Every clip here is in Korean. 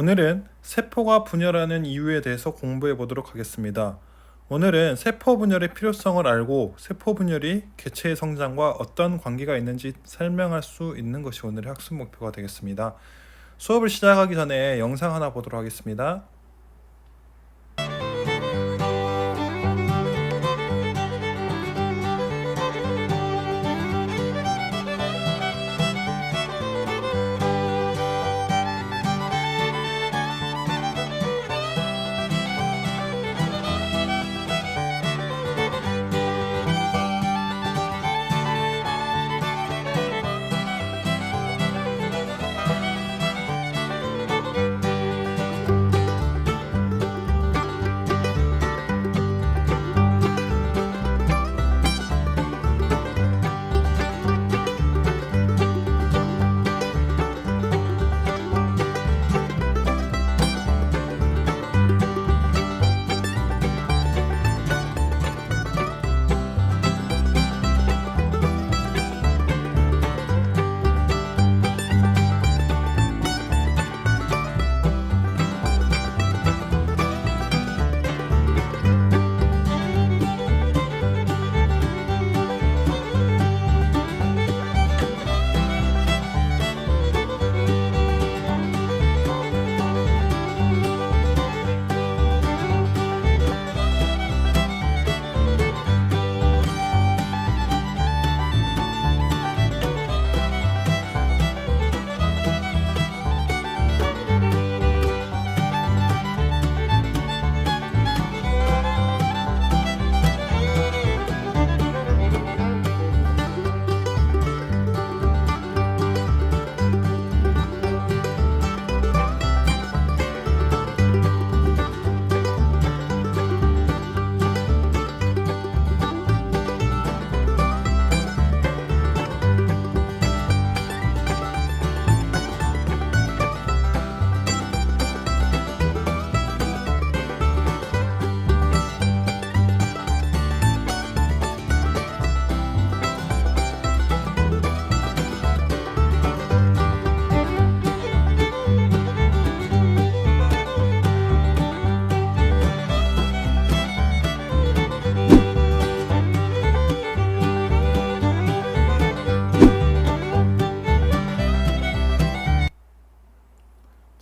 오늘은 세포가 분열하는 이유에 대해서 공부해 보도록 하겠습니다. 오늘은 세포 분열의 필요성을 알고 세포 분열이 개체의 성장과 어떤 관계가 있는지 설명할 수 있는 것이 오늘의 학습 목표가 되겠습니다. 수업을 시작하기 전에 영상 하나 보도록 하겠습니다.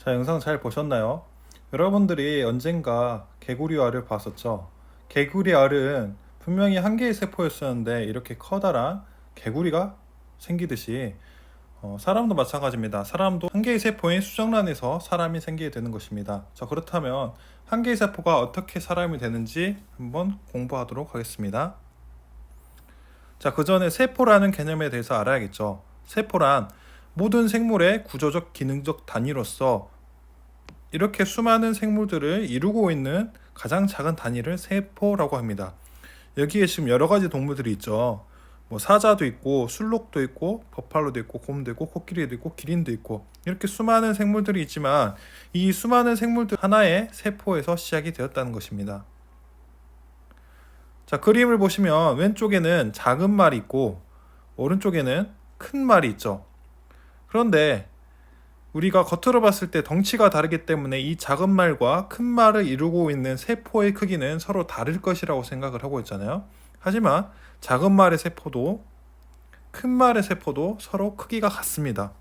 자, 영상 잘 보셨나요? 여러분들이 언젠가 개구리 알을 봤었죠? 개구리 알은 분명히 한 개의 세포였었는데 이렇게 커다란 개구리가 생기듯이 사람도 마찬가지입니다. 사람도 한 개의 세포인 수정란에서 사람이 생기게 되는 것입니다. 자, 그렇다면 한 개의 세포가 어떻게 사람이 되는지 한번 공부하도록 하겠습니다. 자, 그 전에 세포라는 개념에 대해서 알아야겠죠. 세포란 모든 생물의 구조적 기능적 단위로서 이렇게 수많은 생물들을 이루고 있는 가장 작은 단위를 세포라고 합니다. 여기에 지금 여러 가지 동물들이 있죠. 뭐 사자도 있고 술록도 있고 버팔로도 있고 곰도 있고 코끼리도 있고 기린도 있고 이렇게 수많은 생물들이 있지만 이 수많은 생물들 하나의 세포에서 시작이 되었다는 것입니다. 자, 그림을 보시면 왼쪽에는 작은 말이 있고 오른쪽에는 큰 말이 있죠. 그런데 우리가 겉으로 봤을 때 덩치가 다르기 때문에 이 작은 말과 큰 말을 이루고 있는 세포의 크기는 서로 다를 것이라고 생각을 하고 있잖아요. 하지만 작은 말의 세포도 큰 말의 세포도 서로 크기가 같습니다.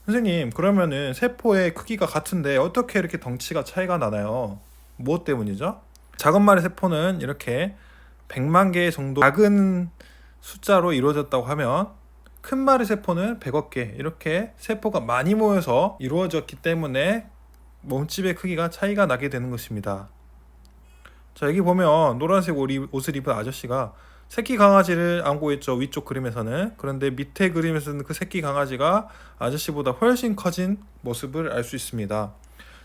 선생님, 그러면은 세포의 크기가 같은데 어떻게 이렇게 덩치가 차이가 나나요? 무엇 때문이죠? 작은 말의 세포는 이렇게 100만 개 정도 작은 숫자로 이루어졌다고 하면 큰 말의 세포는 100억 개 이렇게 세포가 많이 모여서 이루어졌기 때문에 몸집의 크기가 차이가 나게 되는 것입니다. 자, 여기 보면 노란색 옷을 입은 아저씨가 새끼 강아지를 안고 있죠. 위쪽 그림에서는. 그런데 밑에 그림에서는 그 새끼 강아지가 아저씨보다 훨씬 커진 모습을 알 수 있습니다.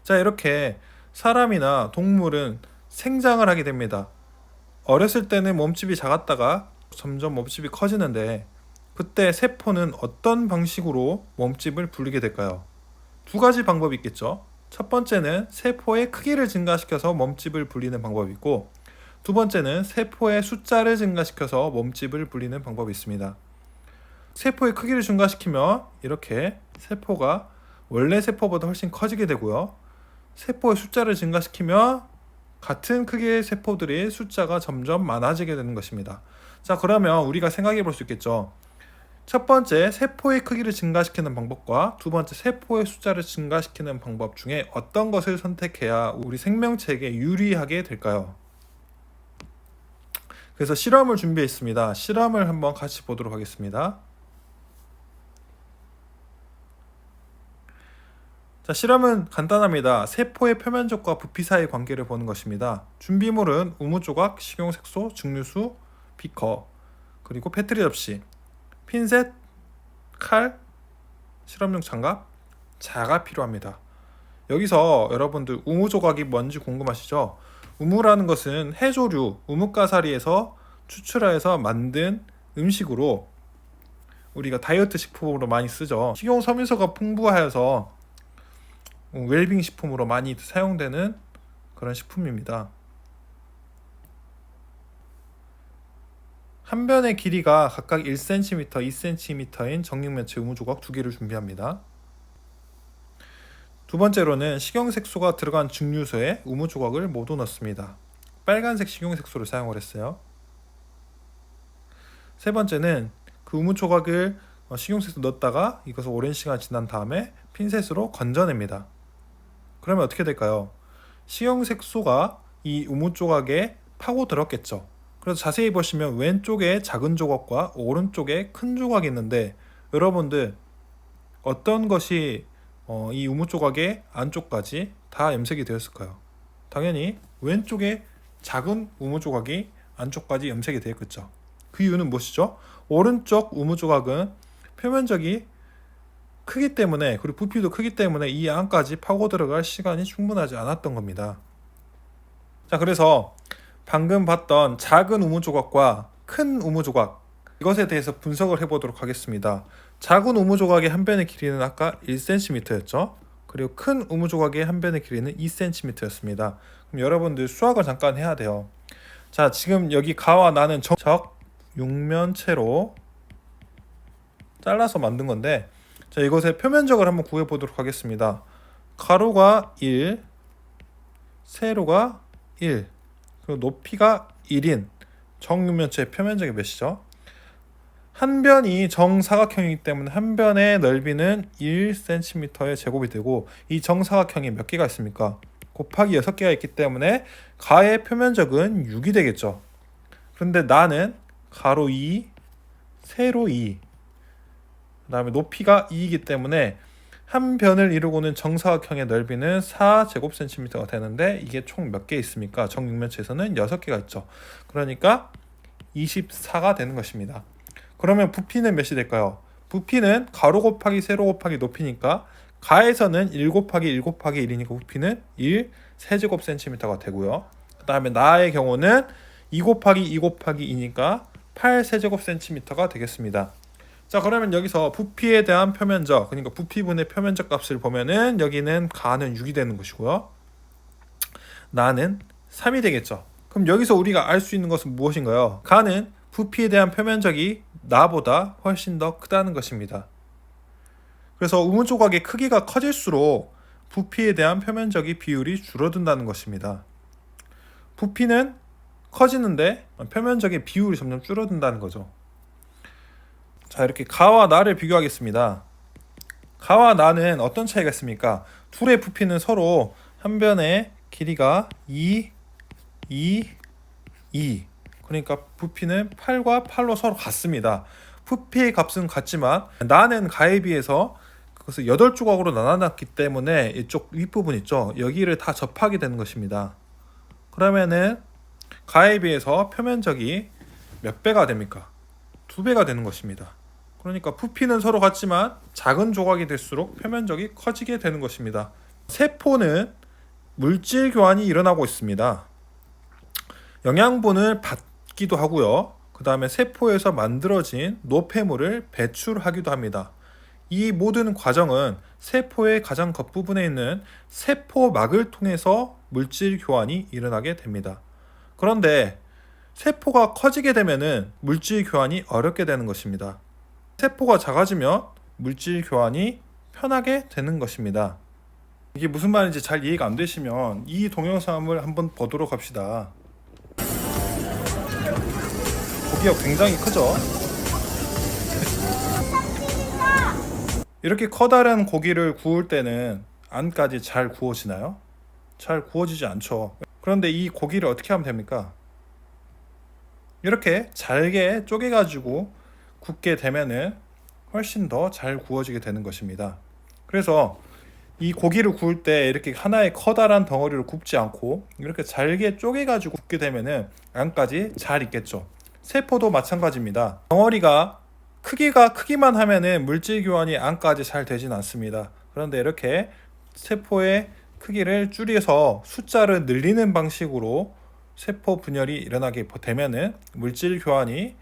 자, 이렇게 사람이나 동물은 생장을 하게 됩니다. 어렸을 때는 몸집이 작았다가 점점 몸집이 커지는데 그때 세포는 어떤 방식으로 몸집을 불리게 될까요? 두 가지 방법이 있겠죠. 첫 번째는 세포의 크기를 증가시켜서 몸집을 불리는 방법이 있고, 두 번째는 세포의 숫자를 증가시켜서 몸집을 불리는 방법이 있습니다. 세포의 크기를 증가시키면 이렇게 세포가 원래 세포보다 훨씬 커지게 되고요. 세포의 숫자를 증가시키며 같은 크기의 세포들의 숫자가 점점 많아지게 되는 것입니다. 자, 그러면 우리가 생각해 볼 수 있겠죠. 첫 번째, 세포의 크기를 증가시키는 방법과 두 번째, 세포의 숫자를 증가시키는 방법 중에 어떤 것을 선택해야 우리 생명체에게 유리하게 될까요? 그래서 실험을 준비했습니다. 실험을 한번 같이 보도록 하겠습니다. 자, 실험은 간단합니다. 세포의 표면적과 부피 사이의 관계를 보는 것입니다. 준비물은 우무조각, 식용색소, 증류수, 비커, 그리고 페트리 접시, 핀셋, 칼, 실험용 장갑, 자가 필요합니다. 여기서 여러분들 우무조각이 뭔지 궁금하시죠? 우무라는 것은 해조류, 우뭇가사리에서 추출하여서 만든 음식으로 우리가 다이어트 식품으로 많이 쓰죠. 식용 섬유소가 풍부하여서 웰빙 식품으로 많이 사용되는 그런 식품입니다. 한 변의 길이가 각각 1cm, 2cm인 정육면체 우무조각 2개를 준비합니다. 두 번째로는 식용색소가 들어간 증류소에 우무조각을 모두 넣습니다. 빨간색 식용색소를 사용을 했어요. 세 번째는 그 우무조각을 식용색소 넣었다가 이것을 오랜 시간 지난 다음에 핀셋으로 건져냅니다. 그러면 어떻게 될까요? 식용색소가 이 우무조각에 파고들었겠죠. 그래서 자세히 보시면 왼쪽에 작은 조각과 오른쪽에 큰 조각이 있는데 여러분들 어떤 것이 이 우무조각의 안쪽까지 다 염색이 되었을까요? 당연히 왼쪽에 작은 우무조각이 안쪽까지 염색이 되었겠죠. 그 이유는 무엇이죠? 오른쪽 우무조각은 표면적이 크기 때문에 그리고 부피도 크기 때문에 이 안까지 파고 들어갈 시간이 충분하지 않았던 겁니다. 자, 그래서 방금 봤던 작은 우무조각과 큰 우무조각 이것에 대해서 분석을 해보도록 하겠습니다. 작은 우무조각의 한 변의 길이는 아까 1cm였죠. 그리고 큰 우무조각의 한 변의 길이는 2cm였습니다. 그럼 여러분들 수학을 잠깐 해야 돼요. 자, 지금 여기 가와 나는 정육면체로 잘라서 만든 건데 자, 이것의 표면적을 한번 구해보도록 하겠습니다. 가로가 1, 세로가 1, 그리고 높이가 1인 정육면체의 표면적이 몇이죠? 한 변이 정사각형이기 때문에 한 변의 넓이는 1cm의 제곱이 되고 이 정사각형이 몇 개가 있습니까? 곱하기 6개가 있기 때문에 가의 표면적은 6이 되겠죠. 그런데 나는 가로 2, 세로 2, 그 다음에 높이가 2이기 때문에 한 변을 이루고는 정사각형의 넓이는 4제곱cm가 되는데 이게 총 몇 개 있습니까? 정육면체에서는 6개가 있죠. 그러니까 24가 되는 것입니다. 그러면 부피는 몇이 될까요? 부피는 가로 곱하기 세로 곱하기 높이니까 가에서는 1 곱하기 1 곱하기 1이니까 부피는 1 세제곱cm가 되고요. 그 다음에 나의 경우는 2 곱하기 2 곱하기 2니까 8 세제곱cm가 되겠습니다. 자, 그러면 여기서 부피에 대한 표면적, 그러니까 부피분의 표면적 값을 보면은 여기는 가는 6이 되는 것이고요. 나는 3이 되겠죠. 그럼 여기서 우리가 알 수 있는 것은 무엇인가요? 가는 부피에 대한 표면적이 나보다 훨씬 더 크다는 것입니다. 그래서 우무조각의 크기가 커질수록 부피에 대한 표면적이 비율이 줄어든다는 것입니다. 부피는 커지는데 표면적의 비율이 점점 줄어든다는 거죠. 자, 이렇게 가와 나를 비교하겠습니다. 가와 나는 어떤 차이가 있습니까? 둘의 부피는 서로 한 변의 길이가 2, 2, 2. 그러니까 부피는 8과 8로 서로 같습니다. 부피의 값은 같지만 나는 가에 비해서 그것을 8조각으로 나눠놨기 때문에 이쪽 윗부분 있죠. 여기를 다 접하게 되는 것입니다. 그러면은 가에 비해서 표면적이 몇 배가 됩니까? 2배가 되는 것입니다. 그러니까 부피는 서로 같지만 작은 조각이 될수록 표면적이 커지게 되는 것입니다. 세포는 물질 교환이 일어나고 있습니다. 영양분을 받기도 하고요. 그 다음에 세포에서 만들어진 노폐물을 배출하기도 합니다. 이 모든 과정은 세포의 가장 겉부분에 있는 세포막을 통해서 물질 교환이 일어나게 됩니다. 그런데 세포가 커지게 되면은 물질 교환이 어렵게 되는 것입니다. 세포가 작아지면 물질 교환이 편하게 되는 것입니다. 이게 무슨 말인지 잘 이해가 안 되시면 이 동영상을 한번 보도록 합시다. 고기가 굉장히 크죠? 이렇게 커다란 고기를 구울 때는 안까지 잘 구워지나요? 잘 구워지지 않죠. 그런데 이 고기를 어떻게 하면 됩니까? 이렇게 잘게 쪼개가지고 굽게 되면은 훨씬 더 잘 구워지게 되는 것입니다. 그래서 이 고기를 구울 때 이렇게 하나의 커다란 덩어리로 굽지 않고 이렇게 잘게 쪼개가지고 굽게 되면은 안까지 잘 익겠죠. 세포도 마찬가지입니다. 덩어리가 크기가 크기만 하면은 물질 교환이 안까지 잘 되진 않습니다. 그런데 이렇게 세포의 크기를 줄여서 숫자를 늘리는 방식으로 세포 분열이 일어나게 되면은 물질 교환이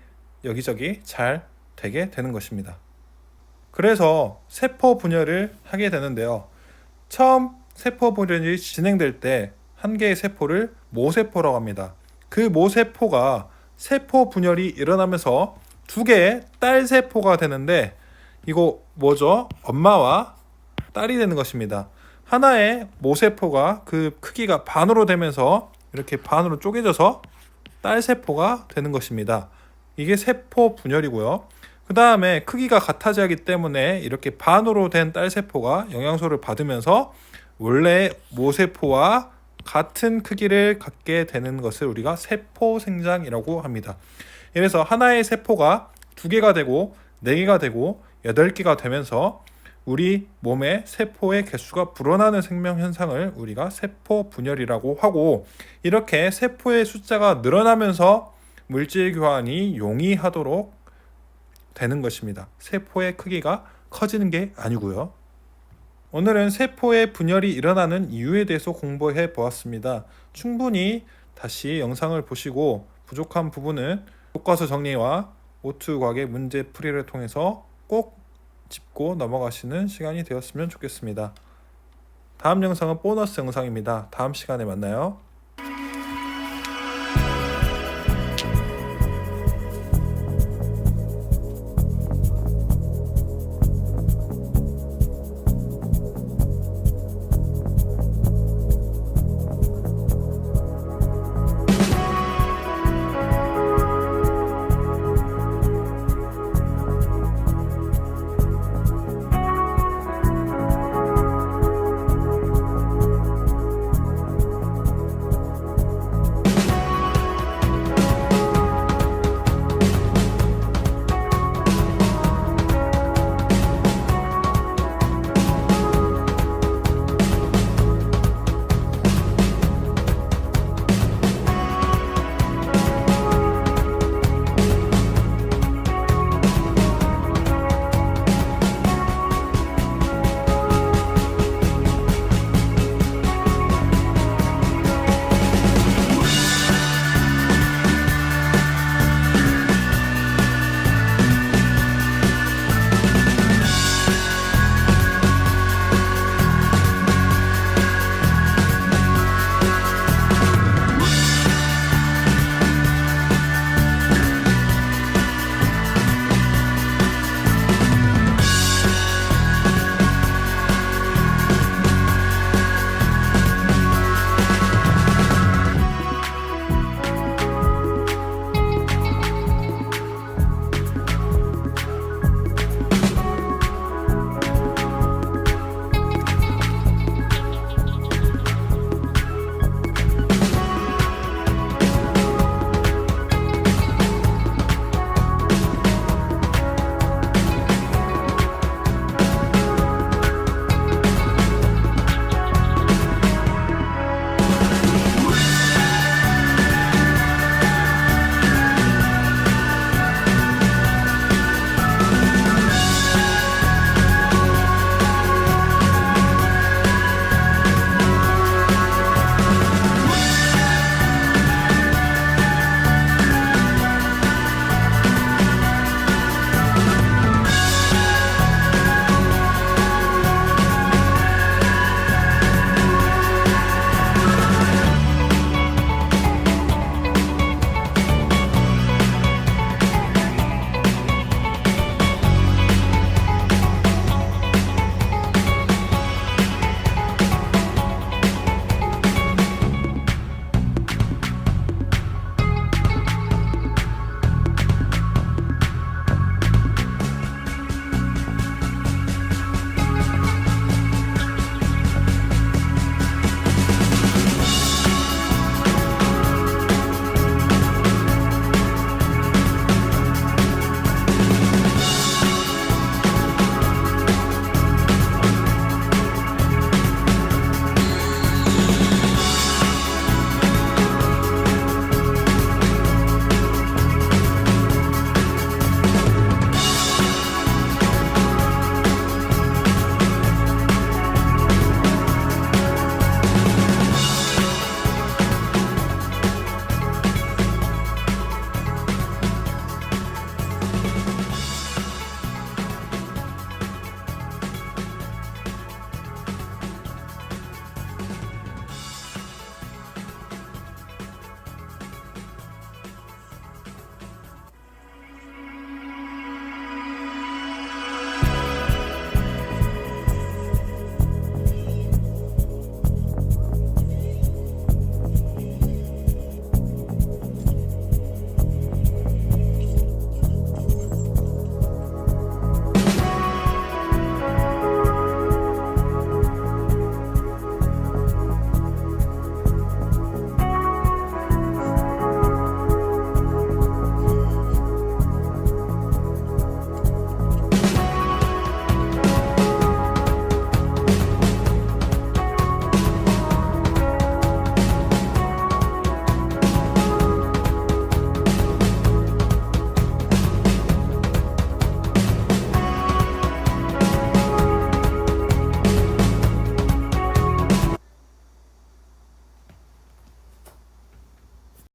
여기저기 잘 되게 되는 것입니다. 그래서 세포 분열을 하게 되는데요. 처음 세포 분열이 진행될 때 한 개의 세포를 모세포라고 합니다. 그 모세포가 세포 분열이 일어나면서 두 개의 딸 세포가 되는데 이거 뭐죠? 엄마와 딸이 되는 것입니다. 하나의 모세포가 그 크기가 반으로 되면서 이렇게 반으로 쪼개져서 딸 세포가 되는 것입니다. 이게 세포 분열이고요. 그 다음에 크기가 같아져야 하기 때문에 이렇게 반으로 된 딸 세포가 영양소를 받으면서 원래 모세포와 같은 크기를 갖게 되는 것을 우리가 세포 생장이라고 합니다. 그래서 하나의 세포가 2개가 되고 4개가 되고 8개가 되면서 우리 몸의 세포의 개수가 불어나는 생명 현상을 우리가 세포 분열이라고 하고, 이렇게 세포의 숫자가 늘어나면서 물질 교환이 용이하도록 되는 것입니다. 세포의 크기가 커지는 게 아니고요. 오늘은 세포의 분열이 일어나는 이유에 대해서 공부해 보았습니다. 충분히 다시 영상을 보시고 부족한 부분은 교과서 정리와 O2 과학의 문제 풀이를 통해서 꼭 짚고 넘어가시는 시간이 되었으면 좋겠습니다. 다음 영상은 보너스 영상입니다. 다음 시간에 만나요.